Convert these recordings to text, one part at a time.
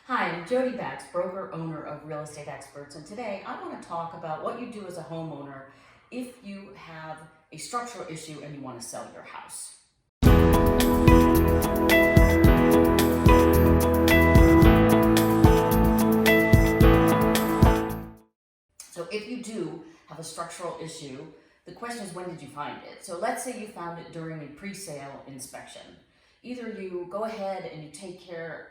Hi, I'm Jodi Bakst, broker, owner of Real Estate Experts, and today I want to talk about what you do as a homeowner if you have a structural issue and you want to sell your house. So if you do have a structural issue, the question is, when did you find it? So let's say you found it during a pre-sale inspection. Either you go ahead and you take care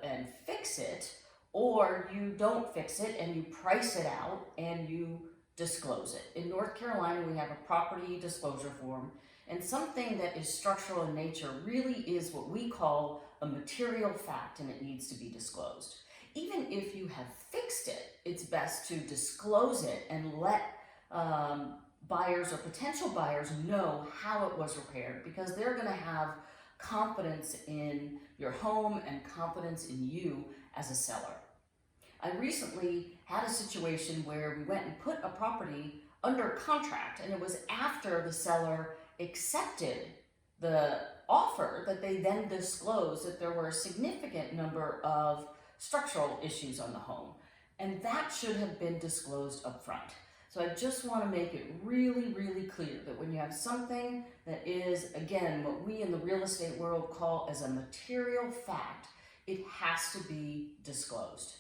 and fix it, or you don't fix it and you price it out and you disclose it. In North Carolina, we have a property disclosure form, and something that is structural in nature really is what we call a material fact, and it needs to be disclosed. Even if you have fixed it, it's best to disclose it and let buyers or potential buyers know how it was repaired, because they're going to have confidence in your home and confidence in you as a seller. I recently had a situation where we went and put a property under contract, and it was after the seller accepted the offer that they then disclosed that there were a significant number of structural issues on the home, and that should have been disclosed up front. So I just want to make it really, really clear that when you have something that is, again, what we in the real estate world call as a material fact, it has to be disclosed.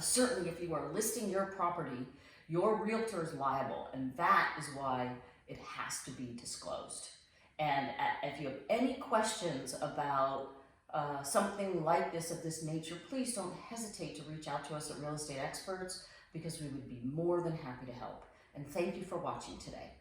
Certainly, if you are listing your property, your realtor is liable, and that is why it has to be disclosed. And if you have any questions about something like this, of this nature, please don't hesitate to reach out to us at Real Estate Experts, because we would be more than happy to help. And thank you for watching today.